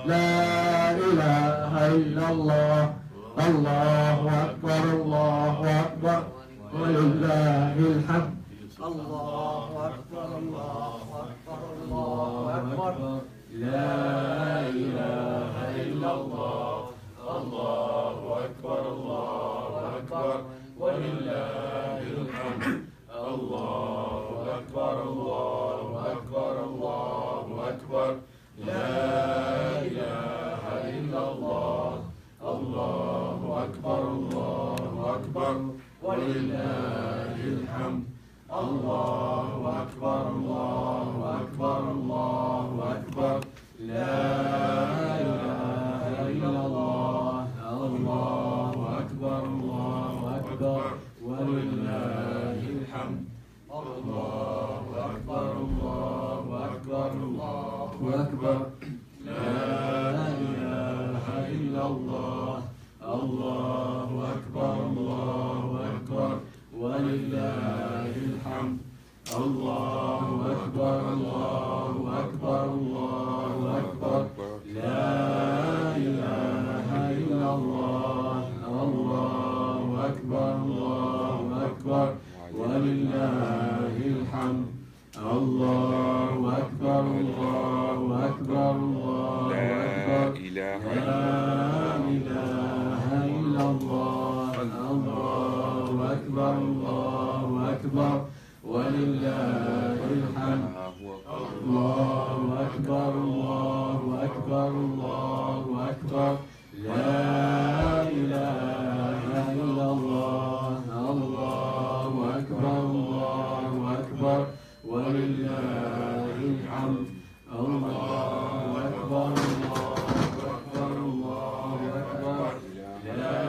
لا إله إلا الله الله أكبر الله أكبر ولله الحمد الله أكبر الله أكبر الله أكبر لا إله إلا الله الله أكبر الله أكبر ولله الحمد الله أكبر الله أكبر الله أكبر لا إله إلا الله الله أكبر الله أكبر ولله الحمد الله أكبر الله أكبر الله أكبر لا إله إلا الله الله أكبر الله أكبر ولله الحمد الله أكبر الله أكبر الله أكبر لا إله إلا الله الله أكبر الله أكبر ولله الحمد الله أكبر الله أكبر الله أكبر لا إله إلا الله الله أكبر الله أكبر ولله الحمد الله أكبر الله أكبر الله أكبر لا إله إلا الله الله أكبر الله أكبر ولله الحمد الله أكبر الله أكبر الله أكبر لا إله إلا الله الله أكبر الله أكبر ولله الحمد الله أكبر الله أكبر الله أكبر لا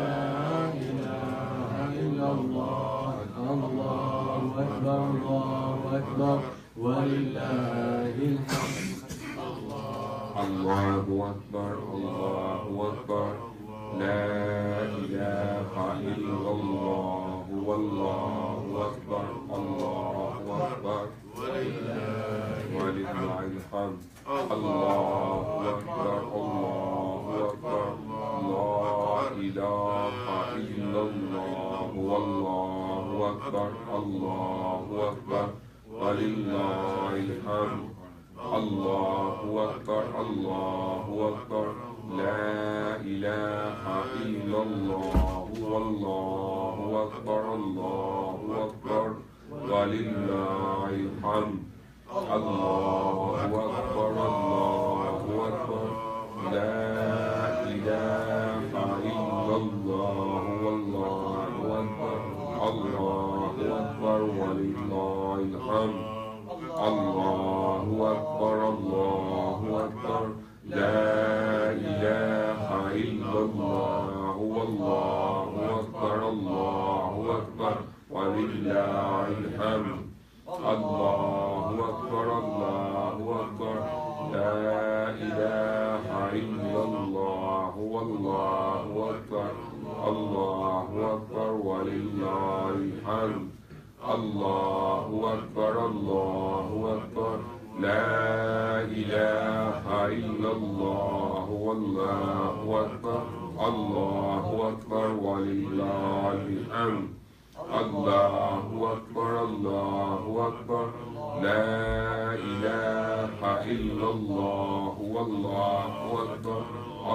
إله إلا الله الله أكبر الله أكبر ولله الحمد الله أكبر الله أكبر لا إله إلا الله والله أكبر الله أكبر ولله الحمد الله أكبر الله أكبر لا إله إلا الله والله أكبر الله أكبر ولله الحمد الله أكبر الله أكبر لا إله إلا الله والله أكبر الله أكبر ولله الحمد الله أكبر الله أكبر لا إله إلا الله والله أكبر الله أكبر ولله الحمد الله أكبر الله أكبر لا إله إلا الله والله أكبر الله أكبر ولله الحمد الله أكبر الله أكبر لا إله إلا الله والله أكبر الله أكبر ولله الحمد الله أكبر الله أكبر لا إله إلا الله والله أكبر الله أكبر ولله الحمد الله أكبر الله أكبر لا إله إلا الله والله أكبر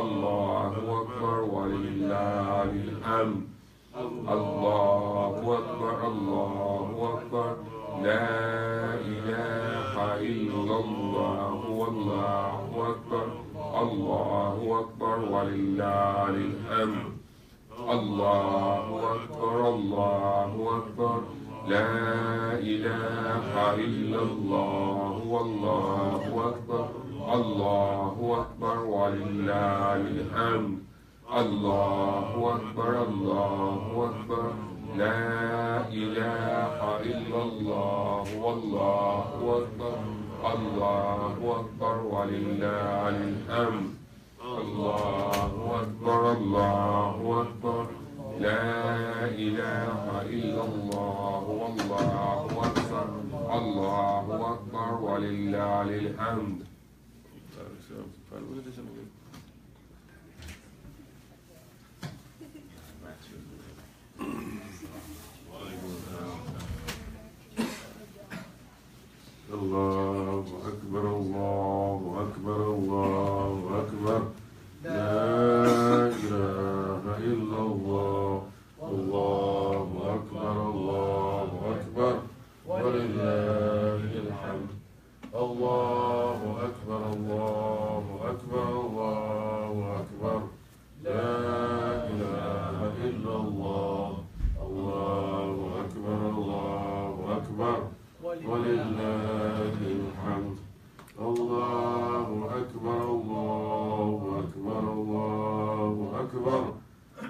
الله أكبر ولله الحمد الله أكبر الله أكبر لا إله إلا الله والله أكبر الله أكبر ولله الحمد الله أكبر الله أكبر لا إله إلا الله والله أكبر الله أكبر ولله الحمد الله أكبر الله أكبر لا إله إلا الله والله أكبر الله أكبر ولله الحمد الله أكبر الله أكبر لا إله إلا الله والله أكبر الله أكبر ولله الحمد Allahu Akbar, Allahu Akbar, Allahu Akbar. La ilaha illallah. Allahu Akbar, Allahu Akbar. Walillahil hamd. Allahu Akbar, Allahu Akbar, Allahu Akbar. La ilaha illallah. Allahu Akbar, Allahu Akbar. Walillahil hamd. Allahu Akbar, Allahu Akbar, Allahu Akbar.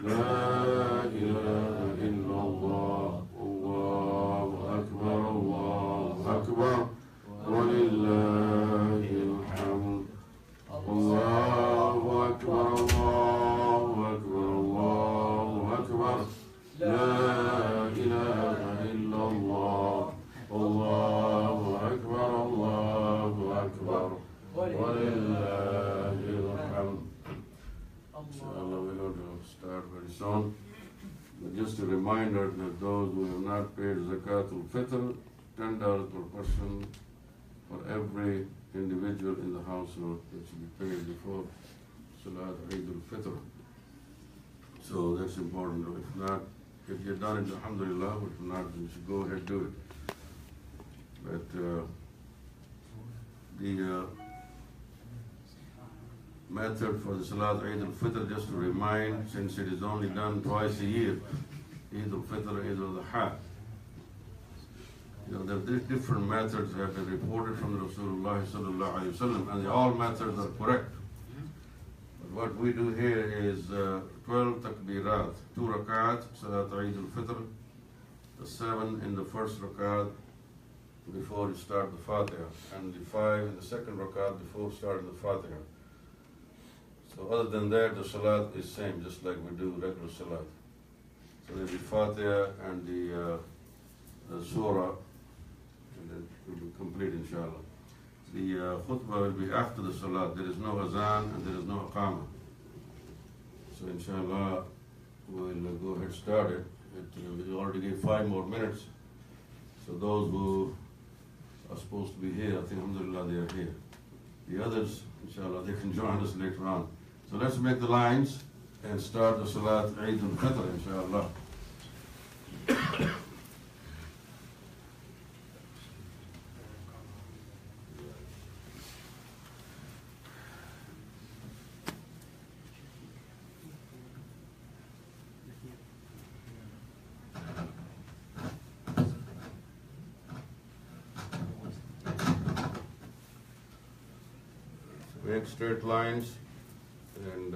La ilaha illallah. Allahu Akbar, Allahu Akbar. Walillahil hamd. Allahu Akbar, Allahu Akbar, Allahu Akbar. La ilaha illallah. Allahu Akbar, Allahu Akbar. Walillahil hamd. Inshallah, we're going to start very soon. But just a reminder that those who have not paid Zakat Ul Fitr, $10 per person for every individual in the household, that should be paid before Salat Eid Ul Fitr. So that's important. If not, if you've done it, alhamdulillah. If not, then you should go ahead and do it. But the method for the Salat Eid Ul Fitr, just to remind, since it is only done twice a year, Eid Ul Fitr, Eid Ul Adha. The different methods have been reported from Rasulullah sallallahu alaihi wasallam, and all methods are correct. But what we do here is 12 takbirat, 2 rakat, Salat Eid Ul Fitr, the 7 in the first rakat before you start the Fatiha, and the 5 in the second rakat before starting the Fatiha. So other than that, the Salat is same, just like we do regular Salat. So there'll be Fatiha and the Surah, and then it will be complete, inshallah. The khutbah will be after the Salat. There is no azan and there is no aqama. So inshallah, we'll go ahead and start it. We already gave 5 more minutes. So those who are supposed to be here, I think alhamdulillah they are here. The others, inshallah, they can join us later on. So let's make the lines and start the Salat Eid Ul Fitar, inshallah. Make straight lines and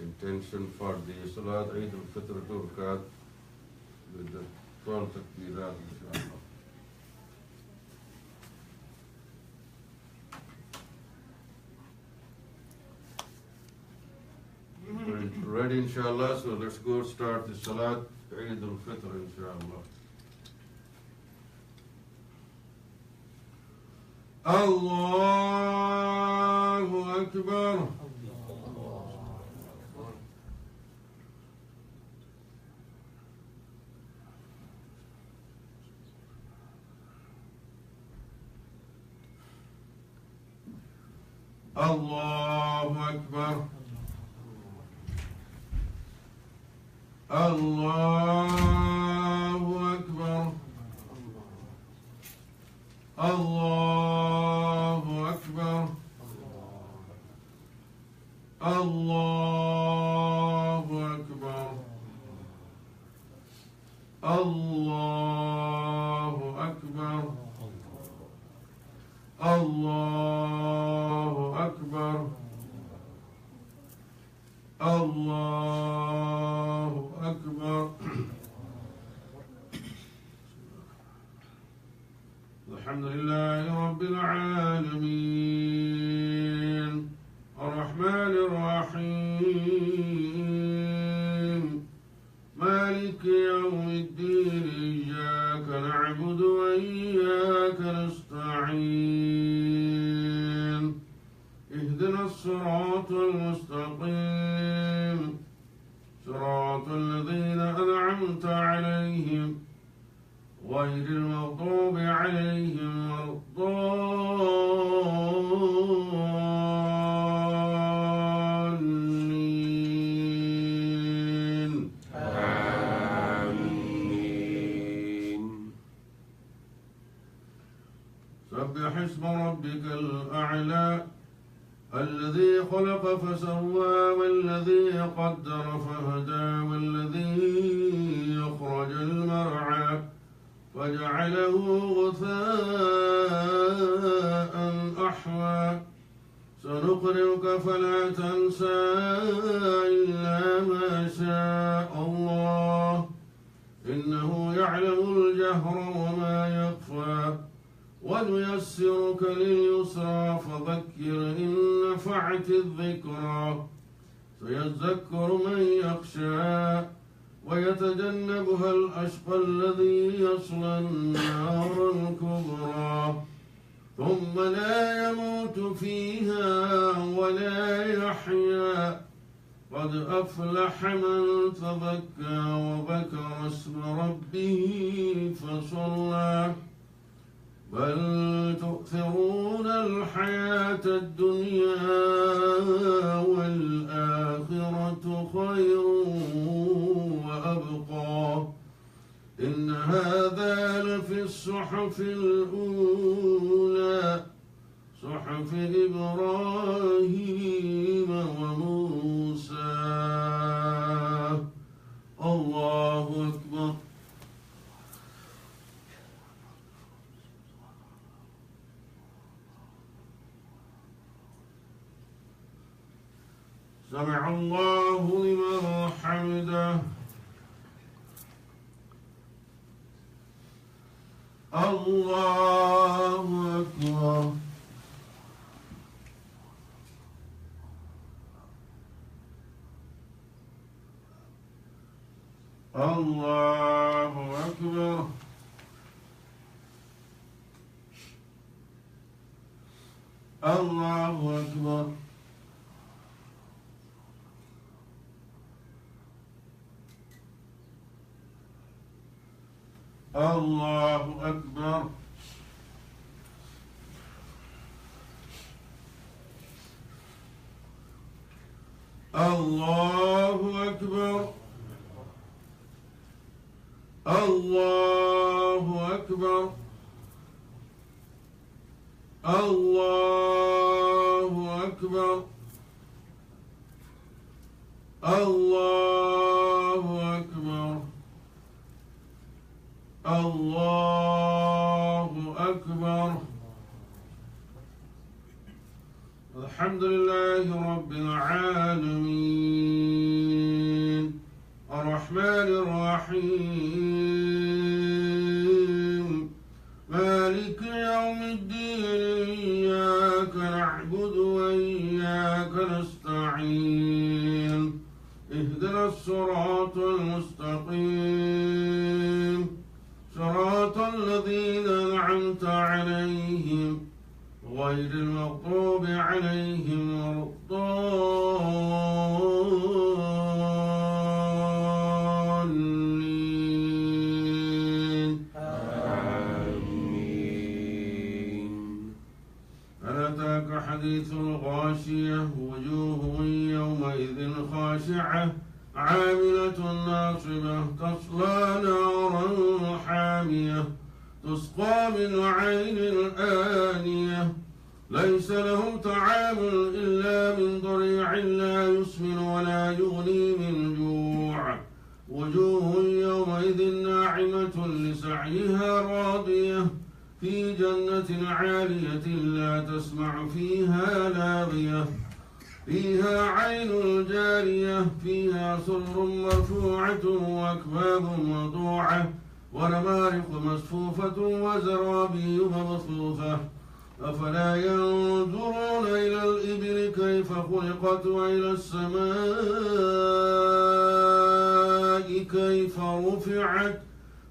intention for the Salat Eid Ul Fitr 2 rakat with the 12 takbirat, inshallah. We're ready, inshallah, so let's go start the Salat Eid Ul Fitr, inshallah. Allahu Akbar. Allahu Akbar. Allahu Akbar. Allahu Akbar. Allahu Akbar. Allahu Akbar. Allahu Akbar. Allahu Akbar. Alhamdulillahi Rabbil Alameen. Ar-Rahman Ar-Rahim. Malik Yawmiddin. إياك نعبد وإياك نستعين اهدنا الصراط المستقيم صراط الذين أنعمت عليهم غير المغضوب عليهم ولا الضالين. آمين. الصراط المستقيم صراط الذين أنعمت عليهم غير المغضوب عليهم ولا الضالين آمين. سبح اسم ربك الأعلى الذي خلق فسوى والذي قدر فهدى والذي أخرج المرعى فجعله غثاء أحوى سنقرئك فلا تنسى إلا ما شاء الله إنه يعلم الجهر وما يخفى ونيسرك لليسرى فذكر إن نفعت الذكرى سيذكر من يخشى ويتجنبها الأشقى الذي يصلى النار الكبرى ثم لا يموت فيها ولا يحيا قد أفلح من تزكى وذكر اسم ربه فصلى بل تؤثرون الحياة الدنيا والآخرة خير وأبقى إن هذا لفي الصحف الأولى صحف إبراهيم وموسى. الله أكبر. سمع الله لمن حمده. الله أكبر. الله أكبر. الله أكبر. الله أكبر. الله أكبر. الله أكبر. الله أكبر. الله أكبر. الله أكبر. الحمد لله رب العالمين الرحمن الرحيم مالك يوم الدين إياك نعبد وإياك نستعين اهدنا الصراط المستقيم صراط الذين أنعمت عليهم غير المغضوب عليهم ولا الضالين آمين. هل أتاك حديث الغاشية وجوه يومئذ خاشعة عاملة ناصبة تصلى نارا حامية تسقى من عين آنية ليس لهم طعام إلا من ضريع لا يسمن ولا يغني من جوع وجوه يومئذ ناعمة لسعيها راضية في جنة عالية لا تسمع فيها لاغية فيها عين جارية فيها سرر مرفوعة وأكواب موضوعة ونمارق مصفوفة وزرابي مبثوثة أفلا ينظرون إلى الإبل كيف خلقت وإلى السماء كيف رفعت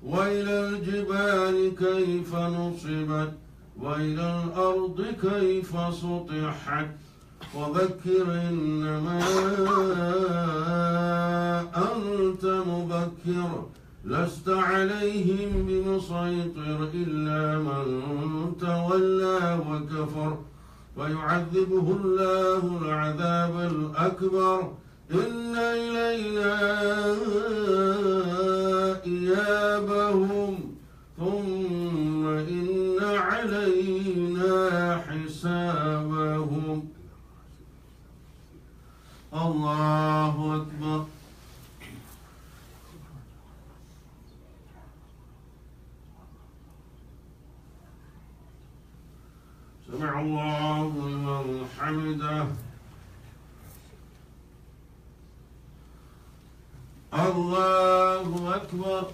وإلى الجبال كيف نصبت وإلى الأرض كيف سطحت وذكر إنما أنت مذكر لست عليهم بمسيطر إلا من تولى وكفر ويعذبه الله العذاب الأكبر إن إلينا إيابهم ثم إن علينا حسابهم. الله أكبر. سمع الله لمن حمده. الله أكبر.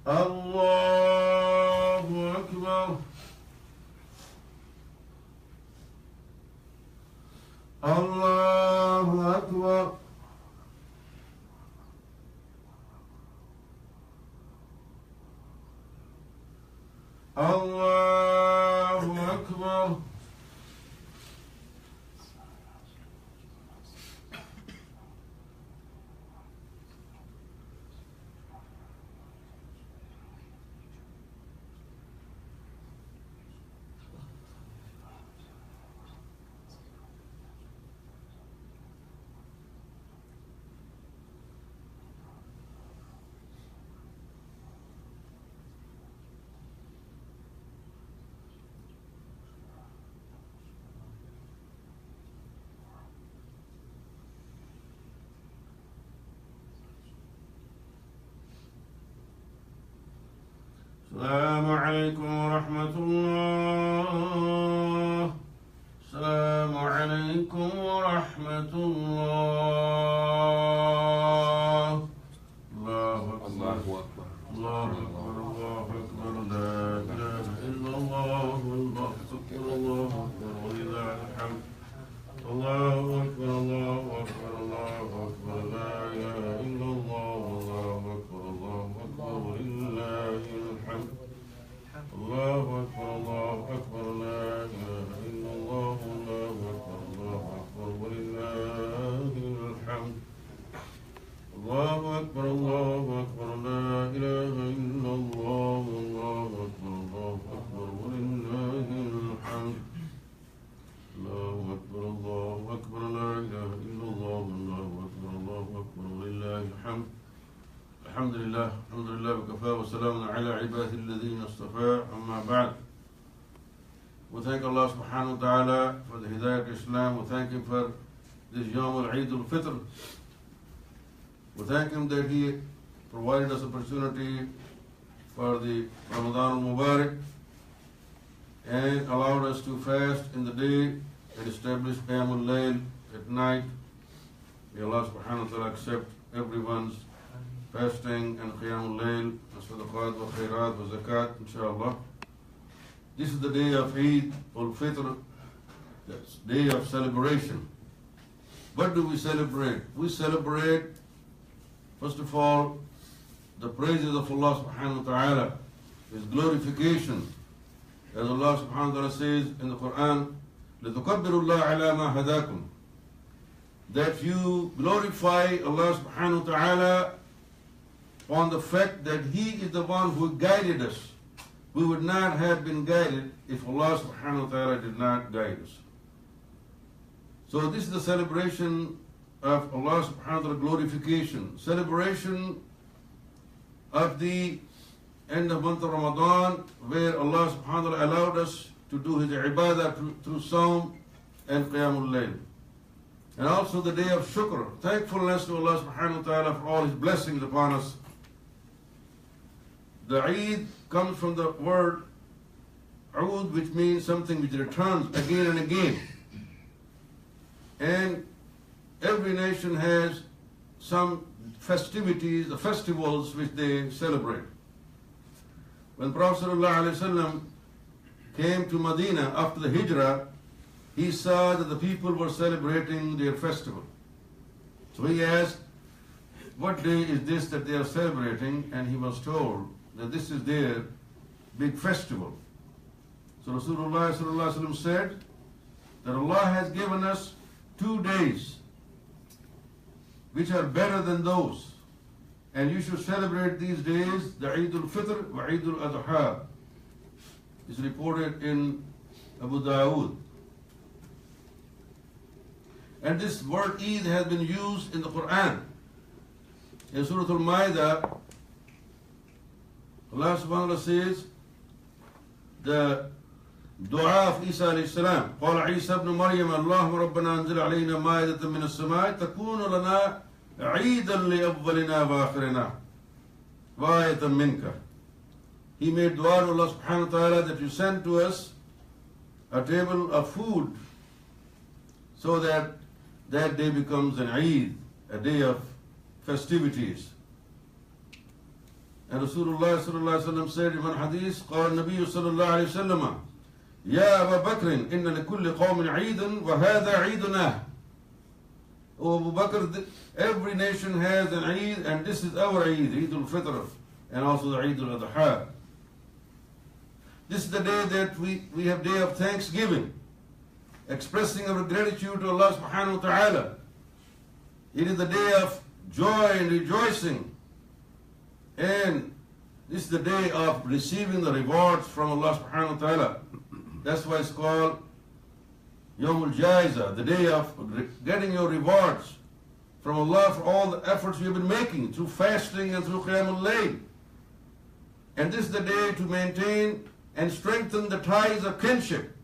الله أكبر. الله أكبر. الله أكبر. السلام عليكم ورحمة الله. السلام عليكم ورحمة الله. الله أكبر. الله أكبر. الله أكبر. لا إله إلا الله. الله أكبر. الله أكبر ولله الحمد. الله أكبر. الله أكبر. الله أكبر. لا إله إلا الله. الله أكبر. الله أكبر ولله الحمد. الله أكبر. الله أكبر. لا إله إلا الله. الله أكبر. الله أكبر ولله الحمد. الله أكبر. الله أكبر. لا إله إلا الله. الله أكبر. الله أكبر ولله الحمد. الله أكبر. الله أكبر. لا إله إلا الله. الله أكبر. الله أكبر ولله الحمد. الحمد لله. الحمد لله وكفى وسلام على عباده الذين اصطفى. أما بعد. We thank Allah subhanahu wa ta'ala for the hidayah of Islam. We thank Him for this Yawm al-Eid Ul Fitar. We thank Him that He provided us opportunity for the Ramadan al-Mubarak and allowed us to fast in the day and establish Qiyam al-Layl at night. May Allah subhanahu wa ta'ala accept everyone's fasting and Qiyam al-Layl, and sadaqat wa khairat wa zakat, inshallah. This is the day of Eid Ul Fitar, that's day of celebration. What do we celebrate? We celebrate, first of all, the praises of Allah subhanahu wa ta'ala, His glorification. As Allah subhanahu wa ta'ala says in the Quran, لِتُكَبِّرُوا اللَّهَ عَلَى مَا هَدَاكُمْ, that you glorify Allah subhanahu wa ta'ala on the fact that He is the one who guided us. We would not have been guided if Allah subhanahu wa ta'ala did not guide us. So this is the celebration of Allah subhanahu wa ta'ala glorification. Celebration of the end of month of Ramadan, where Allah subhanahu wa ta'ala allowed us to do His ibadah through Sawm and Qiyamul Layl. And also the day of Shukr, thankfulness to Allah subhanahu wa ta'ala for all His blessings upon us. The Eid comes from the word Oud, which means something which returns again and again. And every nation has some festivities, the festivals which they celebrate. When Prophet ﷺ came to Medina after the Hijrah, he saw that the people were celebrating their festival. So he asked, what day is this that they are celebrating? And he was told that this is their big festival. So Rasulullah sallallahu alaihi wasallam said that Allah has given us 2 days which are better than those, and you should celebrate these days, the Eid Ul Fitar wa Eid Ul Adha. It's reported in Abu Dawood. And this word Eid has been used in the Quran. In Surah Al-Ma'idah, Allah subhanahu wa ta'ala says, the dua of Isa alayhi salam, قال عيسى ابن مريم اللهم ربنا انزل علينا مائدة من السماء تكون لنا عيدا لأولنا وآخرنا وآية منك. He made dua to Allah subhanahu wa ta'ala that you send to us a table of food so that that day becomes an Eid, a day of festivities. And Rasulullah sallallahu alaihi wasallam said in one hadith, قال النبي صلى الله عليه وسلم يا أبا بكر إن لكل قوم عيدا وهذا عيدنا. Oh Abu Bakr, every nation has an Eid and this is our Eid, Eid Ul Fitr, and also the Eid Ul Adha. This is the day that we have day of thanksgiving, expressing our gratitude to Allah subhanahu wa ta'ala. It is the day of joy and rejoicing, and this is the day of receiving the rewards from Allah subhanahu wa ta'ala. That's why it's called Yawmul Jaiza, the day of getting your rewards from Allah for all the efforts you've been making through fasting and through Qiyamul Layl. And this is the day to maintain and strengthen the ties of kinship.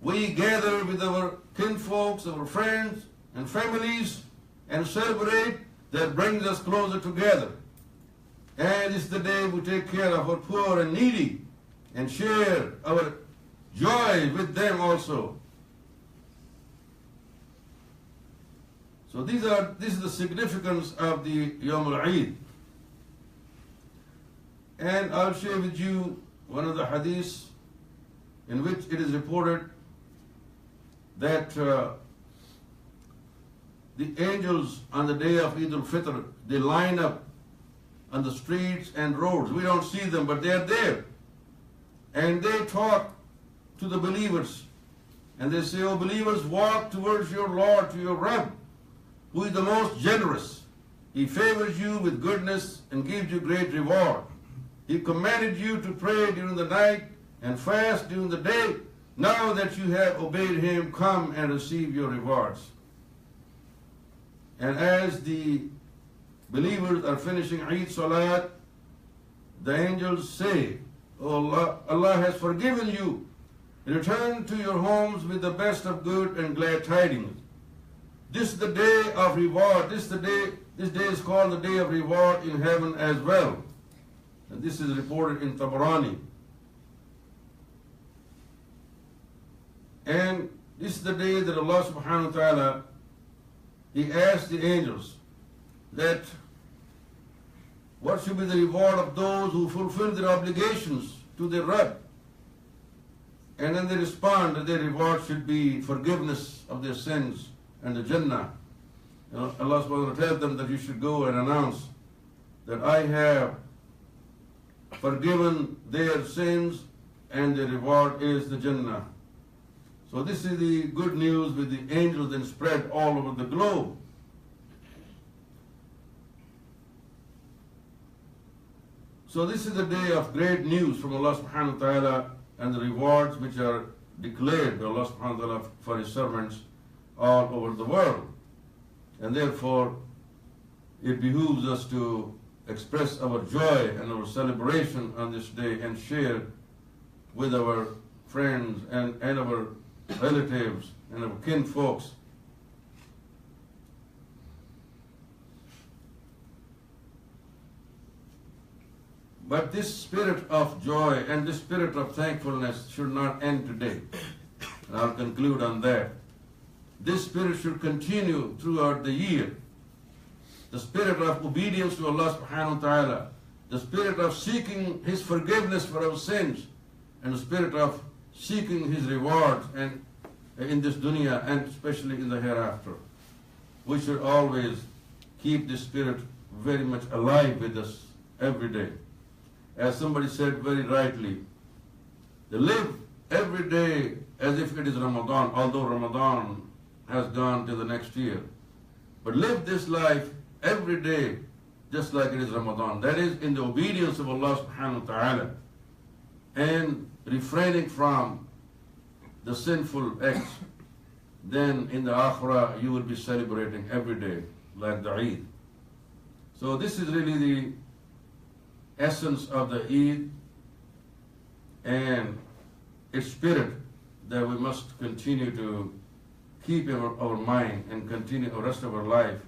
We gather with our kinfolks, our friends and families and celebrate. That brings us closer together. And it's the day we take care of our poor and needy and share our joy with them also. So this is the significance of the Yawm al-Eid. And I'll share with you one of the hadiths in which it is reported that the angels on the day of Eid al-Fitr, they line up on the streets and roads. We don't see them, but they are there. And they talk to the believers. And they say, "Oh believers, walk towards your Lord, to your Rabb, who is the most generous. He favors you with goodness and gives you great reward. He commanded you to pray during the night and fast during the day. Now that you have obeyed Him, come and receive your rewards." And as the believers are finishing Eid Salat, the angels say, "Oh Allah, Allah has forgiven you. Return to your homes with the best of good and glad tidings. This is the day of reward. This day is called the day of reward in heaven as well." And this is reported in Tabarani. And this is the day that Allah subhanahu wa ta'ala, He asked the angels that what should be the reward of those who fulfill their obligations to their Rabb. And then they respond that their reward should be forgiveness of their sins and the Jannah. Allah subhanahu wa ta'ala tells them that you should go and announce that I have forgiven their sins and their reward is the Jannah. So this is the good news with the angels then spread all over the globe. So this is a day of great news from Allah subhanahu wa ta'ala and the rewards which are declared by Allah subhanahu wa ta'ala for His servants all over the world. And therefore it behooves us to express our joy and our celebration on this day and share with our friends and our relatives and our kinfolks. But this spirit of joy and this spirit of thankfulness should not end today. And I'll conclude on that. This spirit should continue throughout the year. The spirit of obedience to Allah subhanahu wa ta'ala, the spirit of seeking His forgiveness for our sins, and the spirit of seeking His rewards and in this dunya and especially in the hereafter. We should always keep this spirit very much alive with us every day. as somebody said very rightly, they live every day as if it is Ramadan, although Ramadan has gone to the next year. But live this life every day just like it is Ramadan. That is in the obedience of Allah subhanahu wa ta'ala and refraining from the sinful acts. Then in the Akhirah you will be celebrating every day like the Eid. So this is really the essence of the Eid and its spirit that we must continue to keep in our mind and continue the rest of our life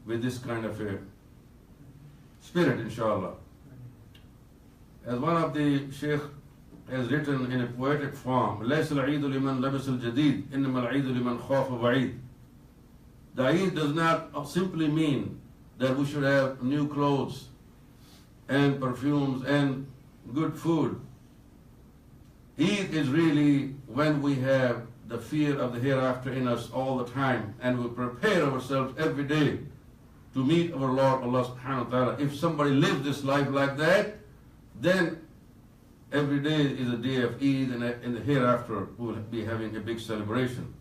with this kind of a spirit, inshallah. As one of the Shaykh has written in a poetic form, لَيْسَ الْعِيدُ لِمَنْ لَبِسَ الْجَدِيدِ إِنَّمَا الْعِيدُ لِمَنْ خَافَ وَعِيدٍ. The Eid does not simply mean that we should have new clothes and perfumes and good food. Eid is really when we have the fear of the hereafter in us all the time, and we prepare ourselves every day to meet our Lord Allah subhanahu wa ta'ala. If somebody lives this life like that, then every day is a day of Eid, and in the hereafter we will be having a big celebration.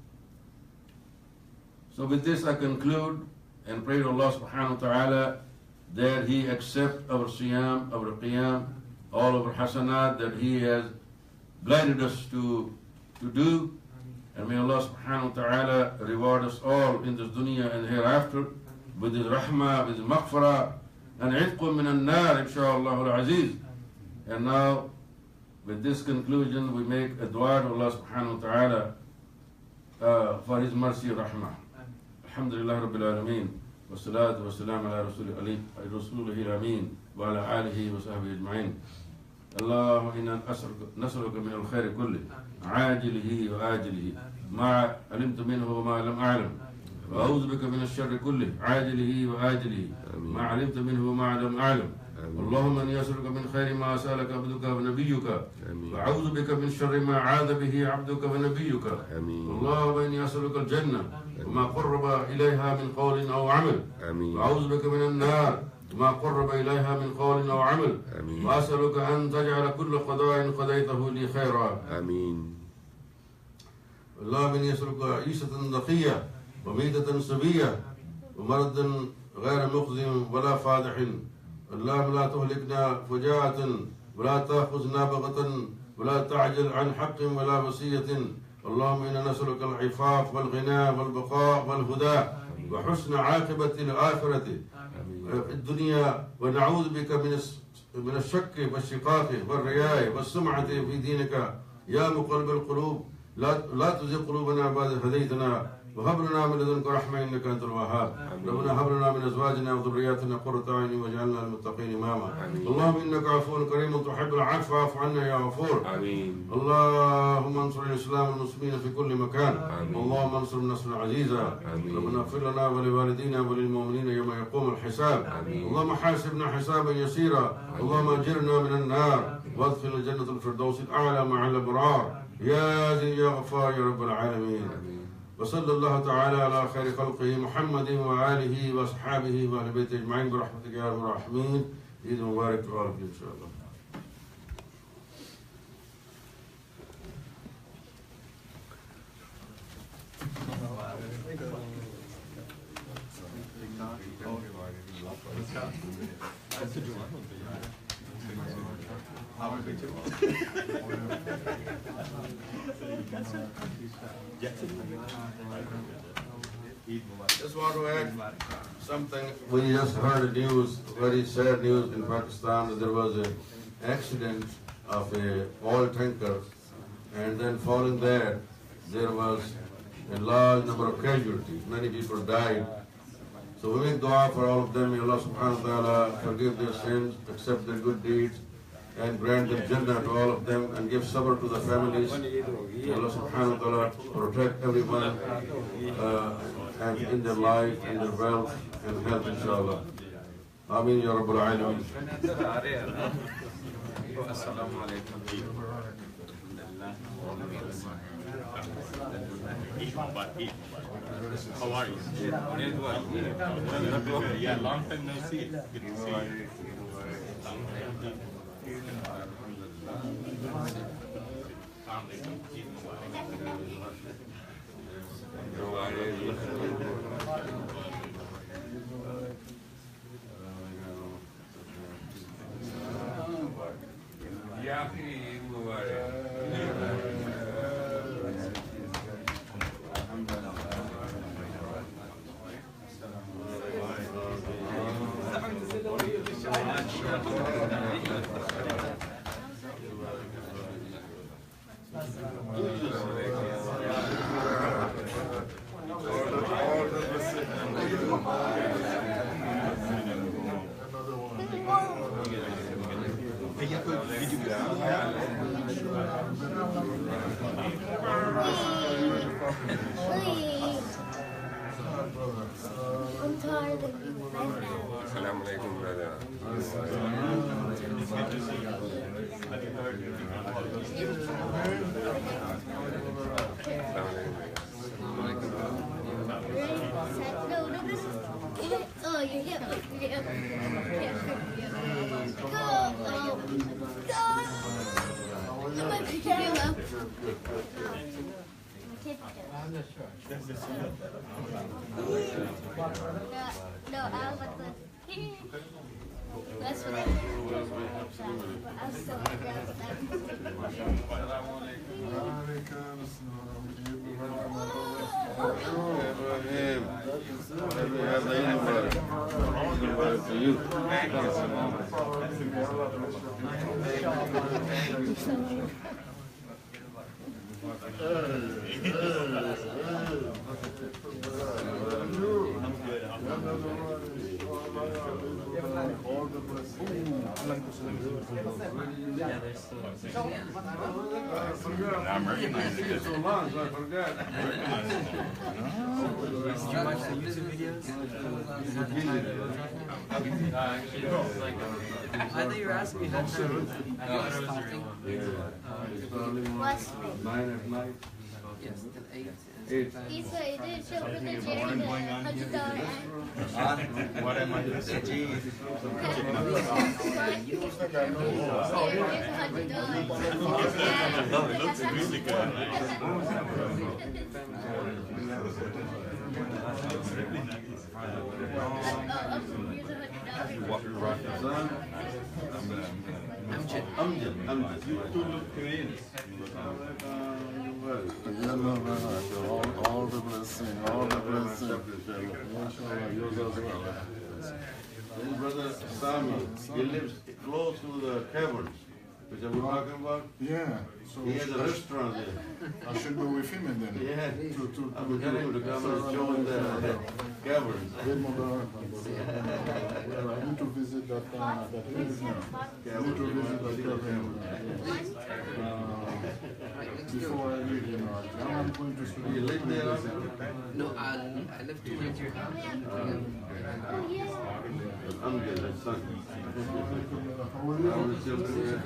So with this I conclude and pray to Allah subhanahu wa ta'ala that He accept our siyam, our qiyam, all of our hasanat that He has guided us to do. And may Allah subhanahu wa ta'ala reward us all in this dunya and hereafter with His rahmah, with His maghfirah, and itqun min an-nar, inshaAllah al-aziz. And now, with this conclusion, we make a dua to Allah subhanahu wa ta'ala for His mercy and rahmah. Alhamdulillah Rabbil Alameen. Wa salatu wa salam ala Rasulihi al-Ameen wa ala alihi wa sahbihi ajma'in. اللهم إنا نسألك من الخير كله عاجله وآجله ما علمت منه وما لم أعلم وأعوذ بك من الشر كله عاجله وآجله ما علمت منه وما لم أعلم اللهم إني أسألك من خير ما سألك عبدك ونبيك وأعوذ بك من شر ما عاذ به عبدك ونبيك اللهم إني أسألك الجنة وما قرب إليها من قول أو عمل وأعوذ بك من النار ما قرب إليها من قول أو عمل وأسألك أن تجعل كل قضاء قضيته لي خيرا آمين. اللهم إني أسألك عيشة نقية وميتة سبية ومرض غير مخزٍ ولا فادح. اللهم لا تهلكنا فجاءة ولا تأخذنا بغتة ولا تعجل عن حق ولا وصية. اللهم إنا نسألك العفاف والغنى والبقاء والهدى وحسن عاقبة الآخرة الدنيا ونعوذ بك من الشك والشقاق والرياء والسمعة في دينك يا مقلب القلوب لا تزغ قلوبنا بعد إذ هديتنا وهب لنا من لدنك رحمة إنك أنت الوهاب. ربنا هب لنا من أزواجنا وذرياتنا قرة أعين واجعلنا للمتقين إماما. اللهم إنك عفو كريم تحب العفو فاعف عنا يا غفور. اللهم انصر الإسلام والمسلمين في كل مكان. اللهم انصر نصرا عزيزا. ربنا اغفر لنا ولوالدينا وللمؤمنين يوم يقوم الحساب. اللهم حاسبنا حسابا يسيرا. اللهم أجرنا من النار وادخل الجنة الفردوس الأعلى مع الأبرار يا ذي يا غفار يا رب العالمين. وصلى الله تعالى على خير خلقه محمد وآله وأصحابه وأهل بيته أجمعين برحمتك يا أرحم الراحمين. عيد مبارك to all of you إن شاء الله. Just want to add something. We just heard the news, very sad news in Pakistan, that there was an accident of a oil tanker, and then following that, there was a large number of casualties. Many people died. So we make dua for all of them. May Allah subhanahu wa ta'ala forgive their sins, accept their good deeds, and grant them Jannah to all of them, and give sabr to the families. May Allah subhanahu wa ta'ala protect everyone and in their life, in their wealth and health, inshallah. Ameen ya Rabbal Alameen. Assalamu alaikum. How are you? Yeah, long time no see. Good to see you. I'm tired of you. Assalamu alaikum, brother. Oh, you hit me. No, I was like this. That's what I did. But I still grab Ibrahim, let me have the invite to you. Thank you so much. I'm recognizing it. So long, so I forgot. Did you watch the YouTube videos? I thought you were asking me that time. I was talking. What's 9 at night. Yes, till 8. 8. Isa, you did show me the Jerry the $100 What am I doing? Amjad. You two look Koreans. All the blessing, all the blessing. Yours as well. His brother Sami, he lives close to the caverns, which are we talking about? Yeah, so He has a restaurant there. I should go with him and then. Yeah, To I will get him to come and show him the caverns. Well, I need to visit that place now. I need to visit that cavern before I leave, you know. Now I'm going to school. You live there also? No, I live 2 minutes your house. Amjad, his son. How are you? How is children there?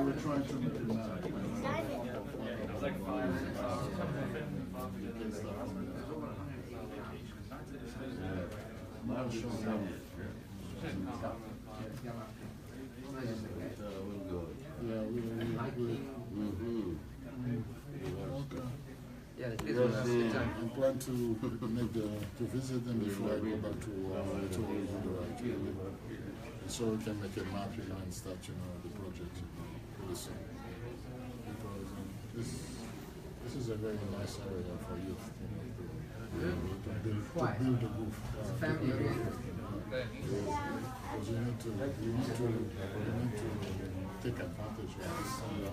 We're trying to make it now. Yeah, the kids will have a good time. I plan to visit them before I go back to so we can make a map, you know, and start, you know, the project, you know, pretty soon. Because this is a very nice area for youth, you know, to build a roof. Family oriented. Because we need to take advantage of this area,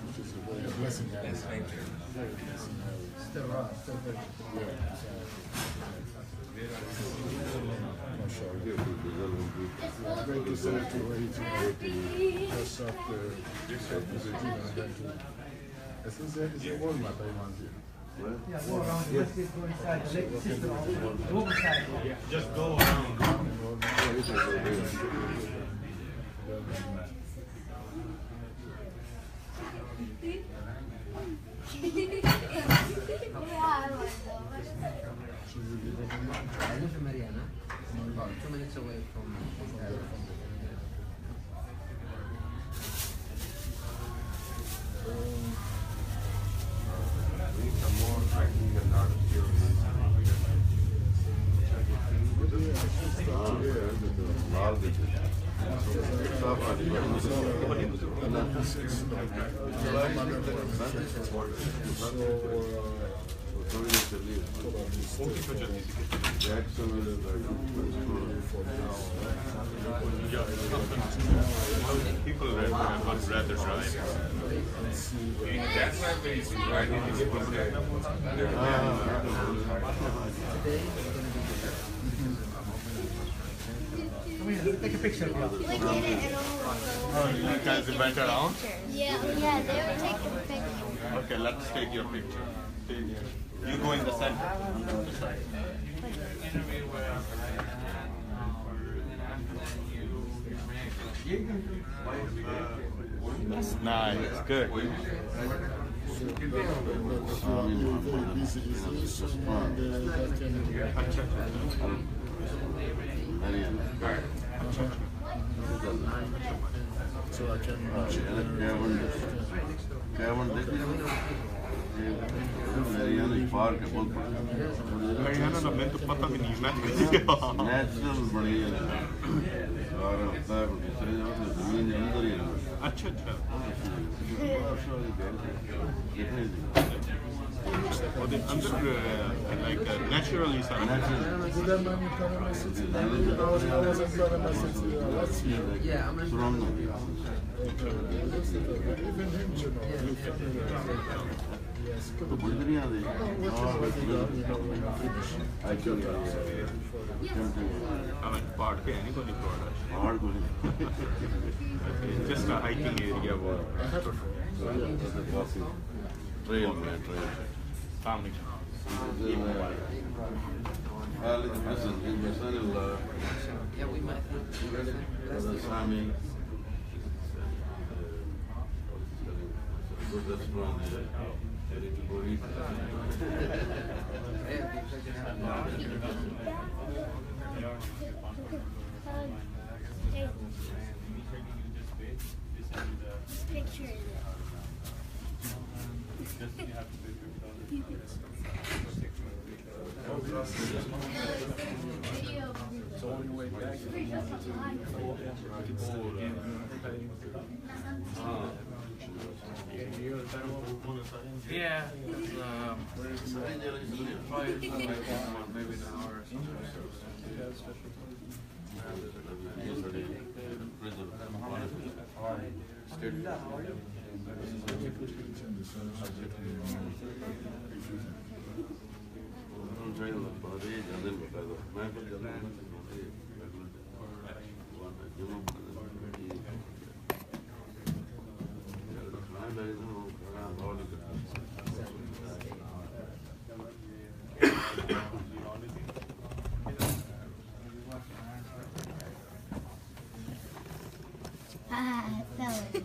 which is a very blessing area. Very blessing area. Still raw, still good. Yeah. Going to send it to Eid just after the dinner. Is it Walmart I want you? Just go around. I live in Mariana, about 2 minutes away from People would rather drive. That's why we right in this program. today. Come here, take a picture. We did it and all. You guys went around? Yeah, they were taking pictures. Okay, let's take your picture. You go in the center. On the side. That's nice. Good. So I can Haryana ना मैं तो पता भी नहीं मैं natural बड़ी है और होता है जमीन अंदर ही है अच्छा अच्छा और the under like naturally Did that man in Panama City? I was in Panama City last year. Yeah, I'm surround Even him, you know, you familiar. Yes, तो बुंदरियां दे हमें पहाड़ पे है नहीं कोई पहाड़ पहाड़ को just a hiking area वो ट्रेल में ट्रेल सामने yeah, we might. Sami good restaurant there. Ready to go eat. Picture. So on your way back, Yeah, probably maybe an hour or something. I fell in.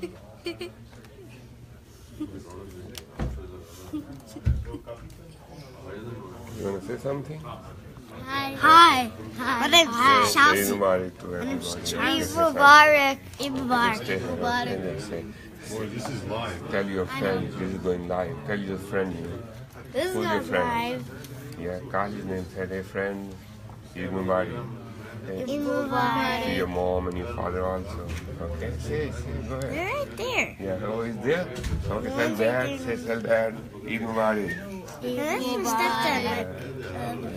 You want to say something? Hi. Hi. My name's Eid Shamsi. Mubarak to everybody. Eid Mubarak. Eid Mubarak. Stay Eid here. Mubarak. Let's say, boy this is live tell your friend this is going live. Tell your friend you. This is Who's your not friend? live. Yeah, call his name. Say, hey friend, Eid Mubarak. Eid To Mubarak. your mom and your father also. Okay, say, go ahead. They're right there. Yeah, oh, he's there? Okay, tell dad, tell dad, Eid Mubarak. And this is stepdad.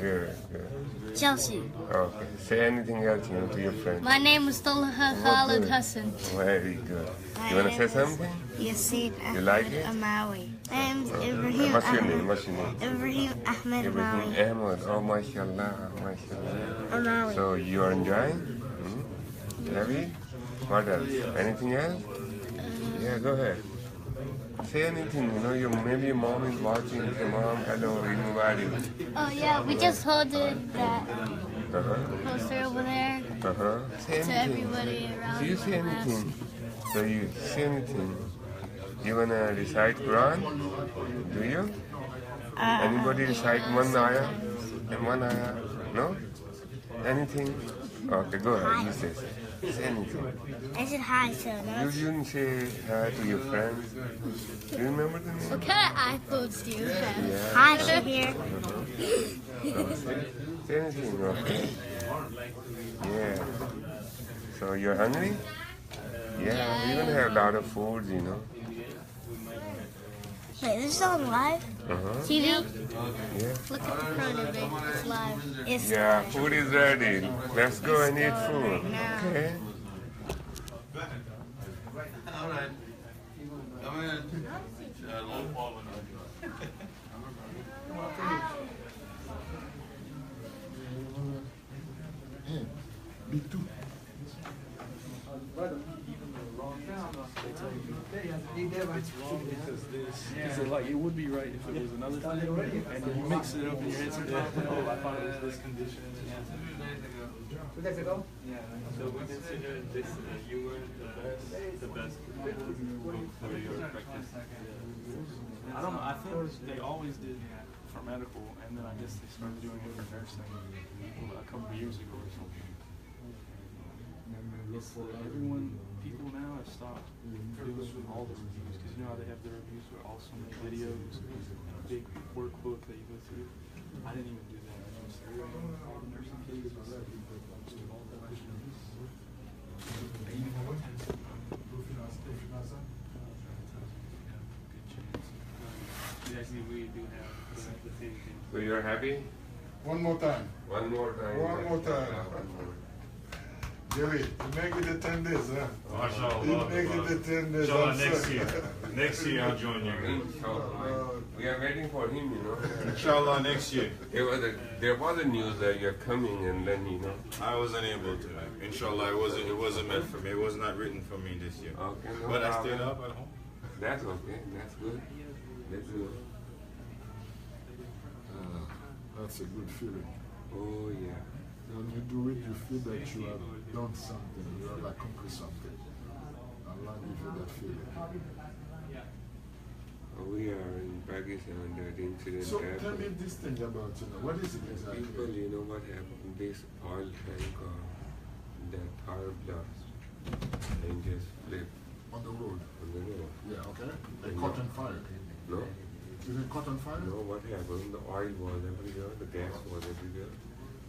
Good, good. Chelsea. Okay. Say anything else, to your friend. My name is Talha Khalid Hassan. Very good. You want to say something? Yasin You like it? Amawi. My name is Ibrahim What's your Ahmed. name? What's your name? Ibrahim Ahmed Ibrahim Amawi. Ahmed. Oh, mashallah, mashallah. Amawi. So you are enjoying? Happy? What else? Anything else? Yeah, go ahead. Say anything, maybe your mom is watching. Say, Mom, hello, Eid Mubarak. Oh yeah, we just holded that Uh-huh. poster over there Uh-huh. Say to anything. everybody around. So you say the class. anything. So you say anything. You wanna recite Quran? Do you? Anybody recite one ayah? And one ayah? No? Anything? Okay, go ahead. You say. Say anything. I said hi, so You didn't say hi to your friends. Do you remember the name? what kind of iPhones do you have? Yeah. Hi, Shahir. Say anything, okay? Yeah. So you're hungry? Yeah, we're gonna have a lot of foods, Wait, this is on live? Uh-huh. TV? Yeah. Look at the front of it. It's live. It's Yeah, food is ready. Let's go and eat food. Okay. All right. Come in. Big two. It's wrong because because like it would be right if it was another thing, and then you mix it up in your head. Sometimes, oh, I thought it was this condition. 2 days ago? Yeah. So we consider this you were the best book for your practice. I don't know. I think they always did for medical, and then I guess they started doing it for nursing a couple of years ago or something. Yes, people now have stopped doing all the reviews because you know how they have the reviews with all so many videos, a big workbook that you go through. I didn't even do that. I just all the nursing cases. Actually, we do have the same thing. So you're happy? One more time. One more time. One more time. One more. Jerry, you make it the 10 days, huh? MashaAllah. You make it the 10 days. Inshallah, I'm next sorry. year. Next year I'll join you. Inshallah. We are waiting for him, Inshallah, next year. There was a news that you're coming, and then I wasn't able to. Inshallah, it wasn't meant for me. It was not written for me this year. Okay, no But I problem. stayed up at home. That's okay. That's good. That's good. That's a good feeling. Oh yeah. When you do it, you feel that you have done something, you have accomplished something. Allah gives you that feeling. We are in Pakistan. That incident So tell happened. me this thing about, what is it exactly? People, what happened? This oil tank, that fire blast, and just flipped On the road. on the road. Yeah, okay. They caught on fire. No? Is it caught on fire? No, what happened? The oil was everywhere, the gas was everywhere.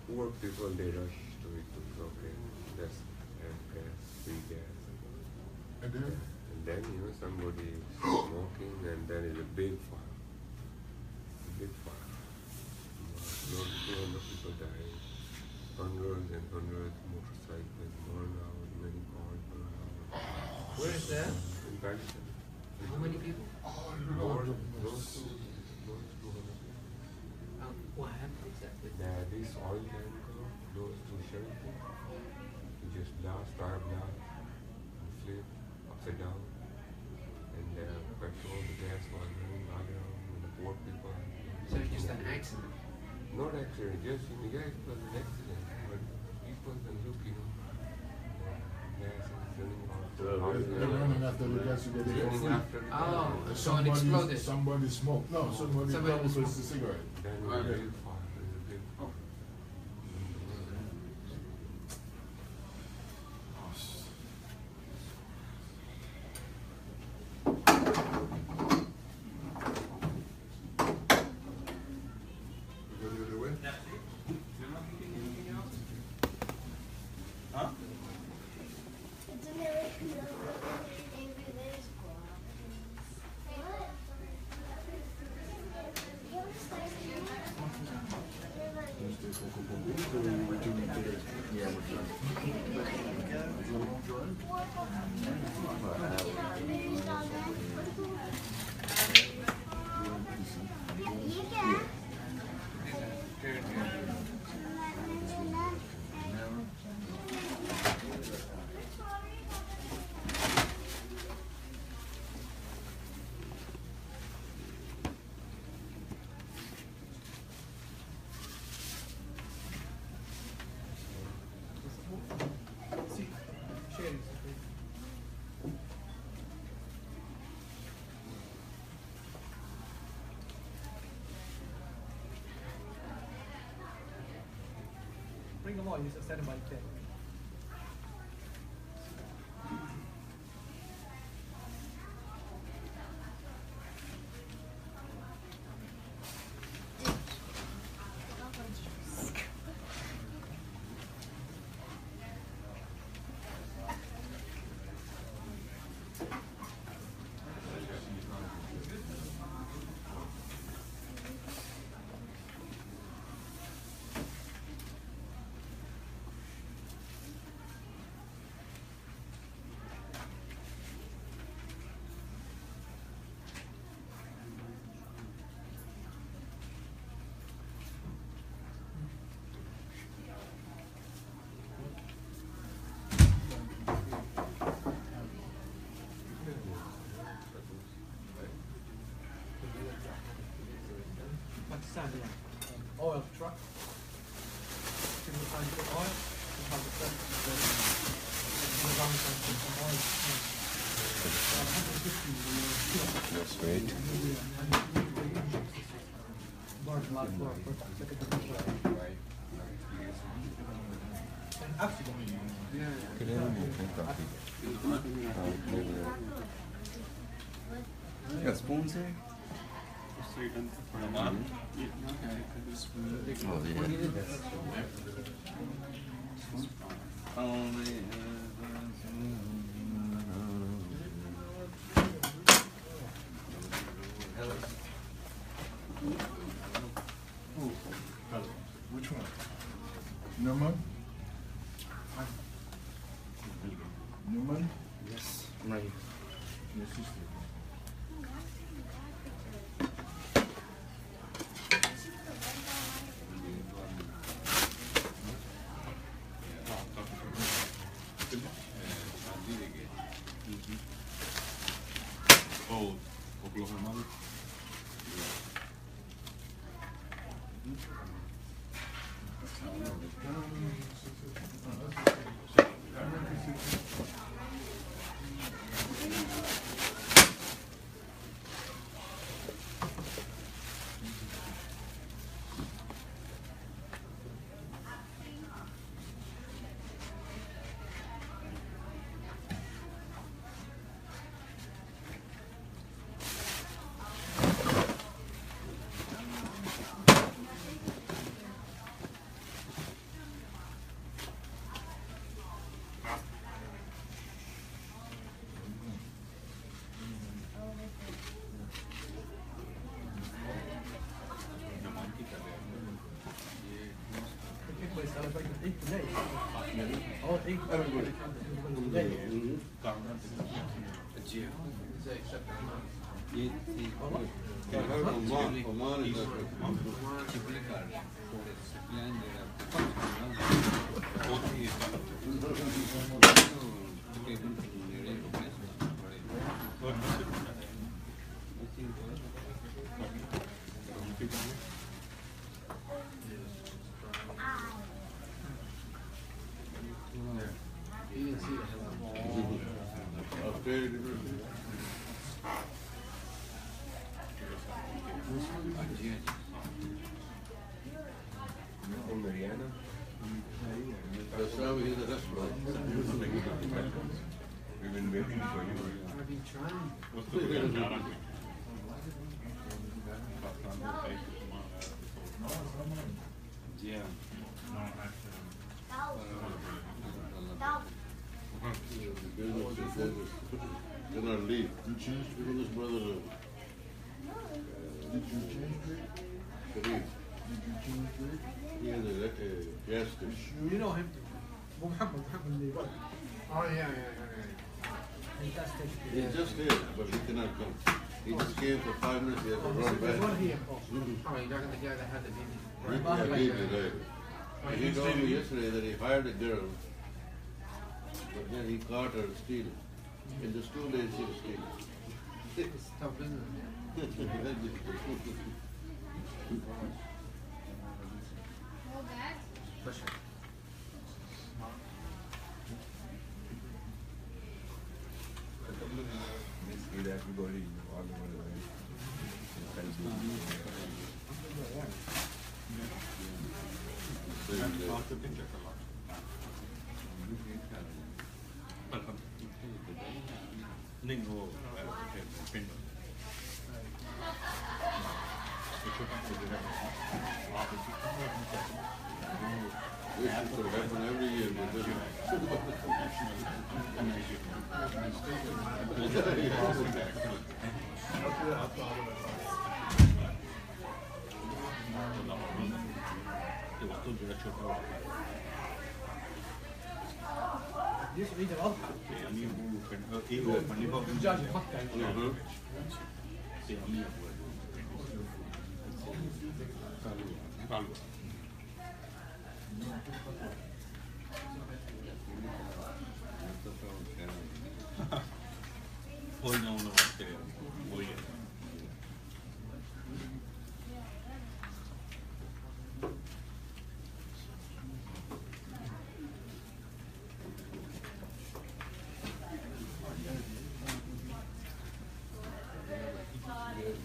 Poor people, they rushed to it. Okay, let's have gas, free gas. And then? And then, somebody is smoking, and then is a big fire. A big fire. Not 200 people died. Hundreds and hundreds of motorcycles burned out, many cars burned out. Where is that? In Pakistan. How many people? More than 200. What happened exactly? This oil tanker, those two shelters, he just blast, fire blast, and flip upside down. And the petrol, the gas was running all around, and the poor people. So it's just an accident? Not accident, just, yeah, it was an accident. But people can look, gas is running out. They're running after the gas to get it for Running free. after the Oh, gas. so it exploded. Somebody smoked. No, somebody Somebody smoked a cigarette. Then it was a big fire, it was a big fire. Huh? Bring them all, you said by 10. Oil truck. Give me time to put oil. Have the truck. That's great. Got spoons there? So you can put them on. Oh, yeah. Which one? Newman? Newman? Yes, I'm ready. Yes, sister. Oh, Oklahoma. We've been waiting for you. What's the Yeah. They're not leave. You changed it? This brother, Did you change it? Sharif, Did you change it? he has a gas station. You know him. Muhammad اللي Oh, yeah. Fantastic. He just here, but he cannot come. He just came for 5 minutes, he had to run back. There's one here. Oh, you're talking the guy that had the baby. Yeah, baby, right. He told me yesterday that he hired a girl, but then he caught her stealing. In just 2 days she was stealing. It's tough business. More bags? Everybody, all over the world. Wish it could happen every year, but doesn't.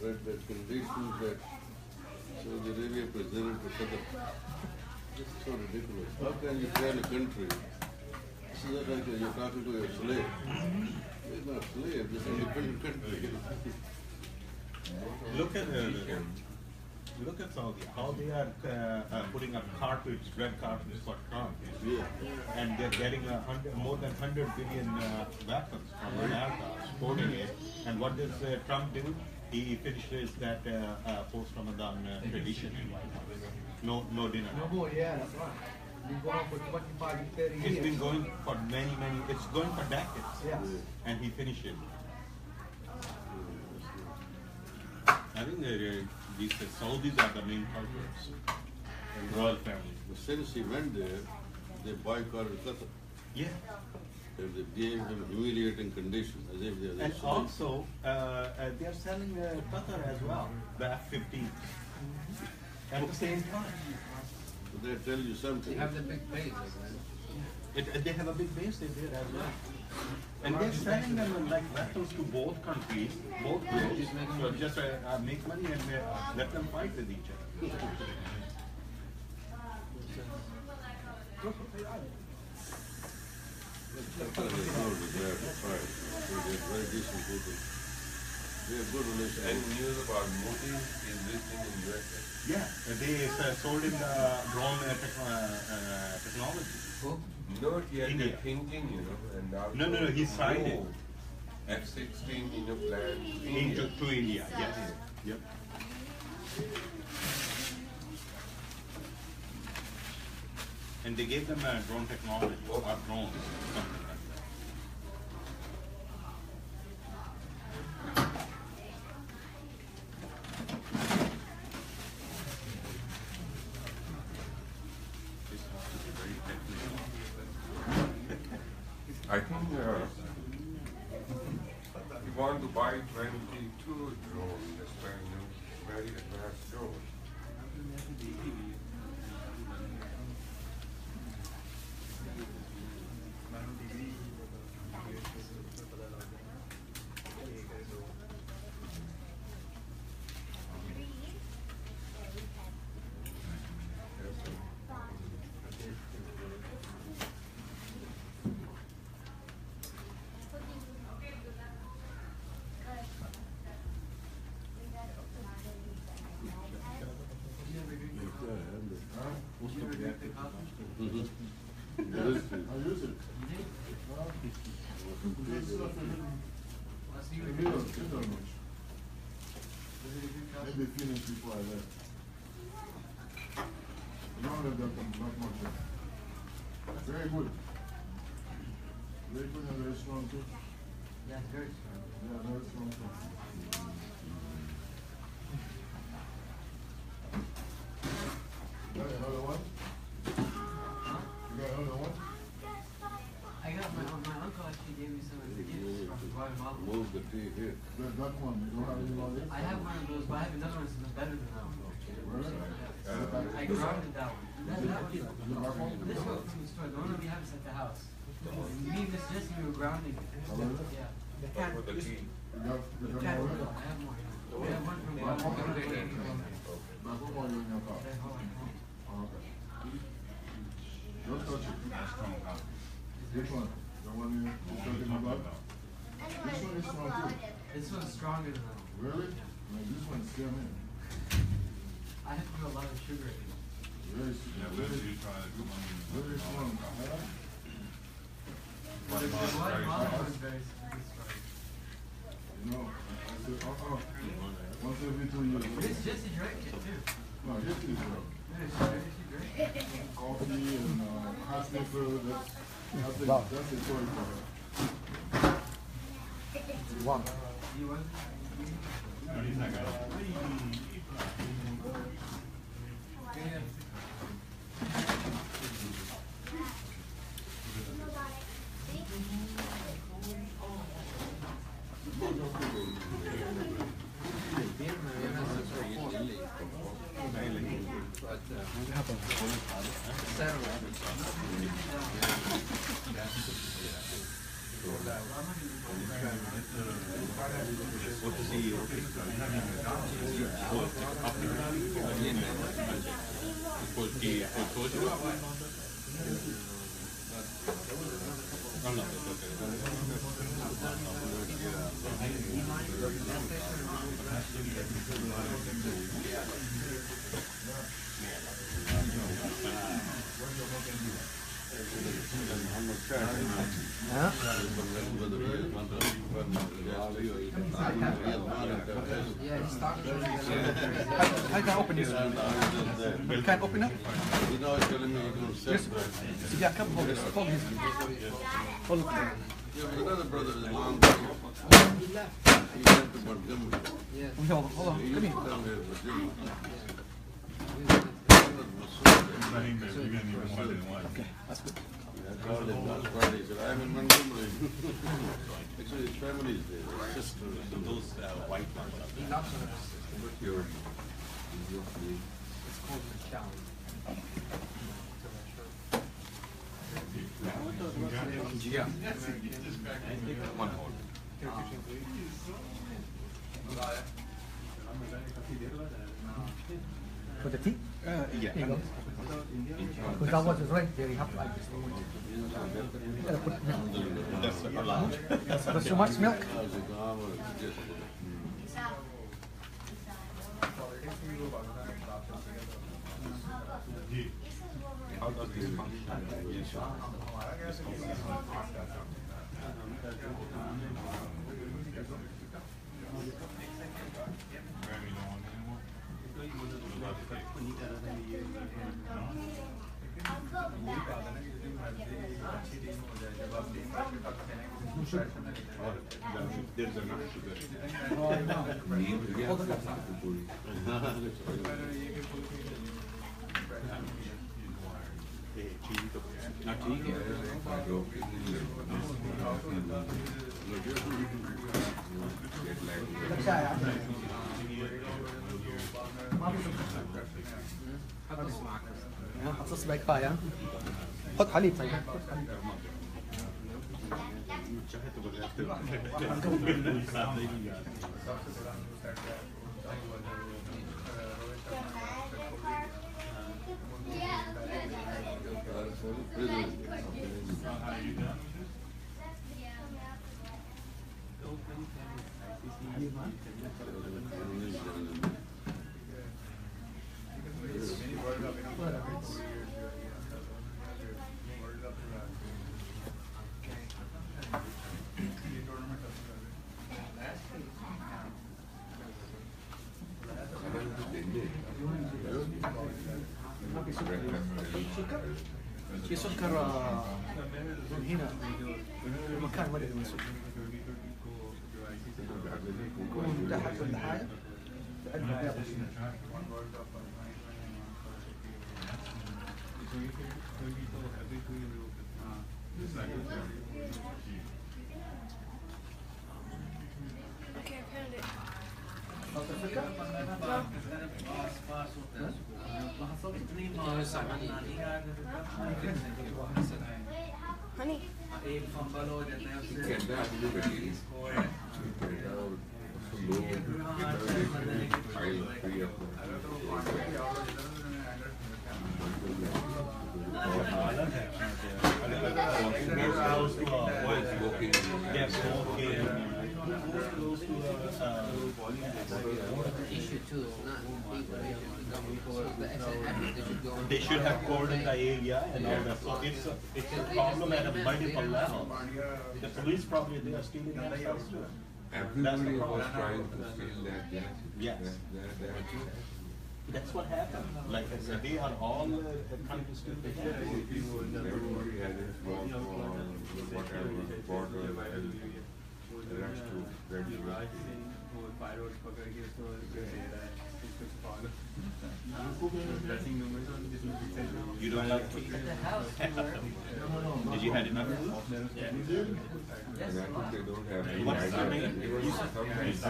Read that conditions that Saudi Arabia presented to Qatar. This is so ridiculous. How can you tell a country, this is not like you're talking to your slave. They're not slave, this is an independent country. Look at Saudi, how they are putting up carpets, red carpets for Trump. Yeah. And they're getting more than 100 billion weapons from America, exporting it. And what does Trump do? He finishes that post-Ramadan tradition. No dinner. No more, yeah, that's right. Been going on for 25 to 30 years. It's been going for many, it's going for decades. Yes. And he finished it. I think these Saudis are the main culprits. And royal family. Since he went there, they boycotted Qatar. Yeah. And they gave him humiliating conditions, as if they are And slaves. also, they are selling Qatar as well, the F-15. At the same time. So they tell you something. They have the big base. They have a big base there as well. And they're selling them like weapons to both countries, both groups. So just make money and let them fight with each other. Qatar has no desire to fight. They're very decent people. They have good relations. Any news about Modi is listing in USA? Yeah, they sold him the drone technology. Not yet, India. they're thinking, you know, and also No, he signed it. F-16 in a plan to India. To India, yes. Yep. And they gave them drone technology, or drones, something like that. This house is very technical. I think you want to buy 22 drones, that's very new, very advanced drones. Maybe finish before I left. Now they've got not much left. Very good. Lakewood is very strong too. Yeah, it's very strong. Yeah, very strong too. You got another one? You got another one? I got my uncle actually gave me some of the gifts from Guatemala. Move the tea here. That one. You don't have any more this? I have one of those, but I have another one that's better than that one. Really? I grounded that one. That one. Is it my phone? This one from the store. The one that we have is at the house. Me and Miss Jessie, we were grounding it. Yeah. The can. You got The can. more with it? I have more. We have one from Guatemala. My phone one in your car. Oh, okay. Don't touch it. Which one? The one you stuck in the blood? This one is strong too. This one's stronger than that one. Really? Like this one's still in. I have to put a lot of sugar in it. Very strong. Very strong. The Guatemala one's very strong. You know, I said, once every 2 years. Miss Jessie drank it too. No, yes, it is well. She drank it. Coffee and hot sniffer, that's a choice for her. One. You want? I can open this. You can't open it? Yes. Yeah, come hold this. Hold this. Hold it. Another brother is long. Hold on. Come here. Okay, that's good. I'm in Montgomery. Actually, his family is there. His sister. Those white ones. It's called the challenge. Yeah. One more. For the tea? Yeah. Here you go. Because that was right there. You have to like this. That's a lot. That's too much milk? How does this function? There's enough sugar. حطص بقى كفايه حط حليب طيب في سكر هنا المكان ما ادري وين سكر يكون تحت ولا حاجه Okay, I found it. Honey. They should have cordoned the area and all that. So it's a problem at a multiple level. The police probably they are stealing that stuff too. Everybody was trying to steal that gas. Yes. That's what happened. Like I said, they are all trying to steal the gas. Everybody had his work on whatever border and the rest to regular. You don't like food? Did you have enough food? And I think they don't have any What's the idea. name? There was some cases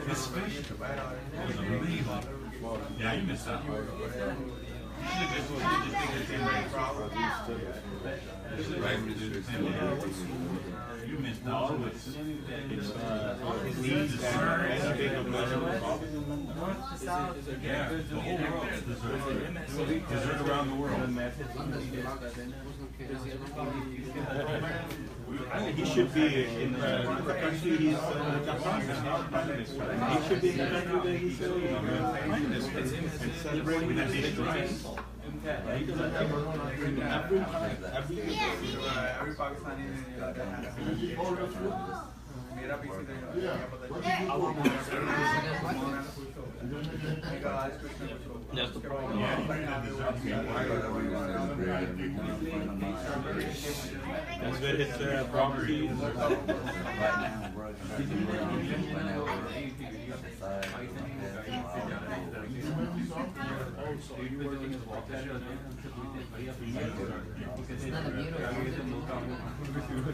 His fish was unbelievable. Yeah, you missed out. You missed out. His knees yeah, the whole world dessert around the world. He should be in the country he's not prime minister. He should be in the country where he's prime minister and celebrating that dish right. He doesn't have every That's the problem. That's where his property is.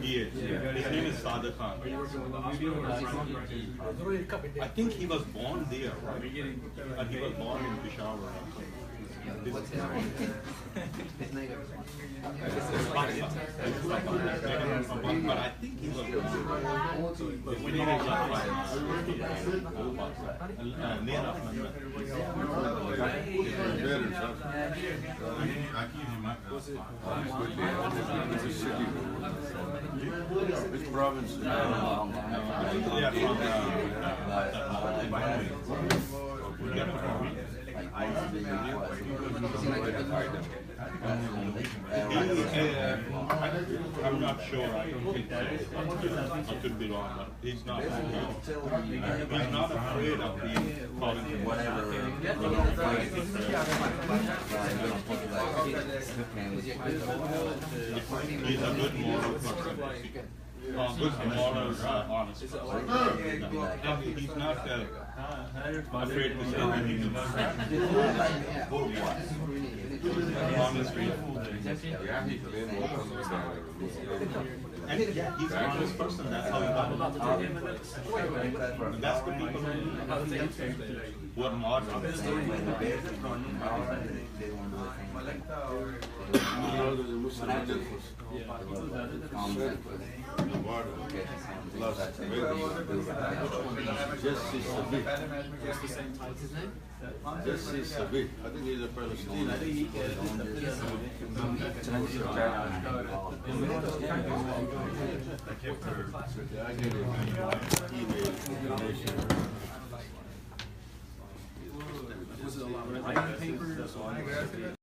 Yes. His name is Sada Khan. I think he was born there, right? He was born in Peshawar. What's his name? His name but I think he was Which province? I'm not sure. I don't think so. I could be wrong, but he's not. He's not afraid of being called into whatever. He's a good moral person. Good moral, honest person. He's not afraid to say anything. And yeah, he's an honest person. That's how he got it. That's the people who are not honest. Justice Sabit. I think he's a Palestinian. Was it a lot of writing papers?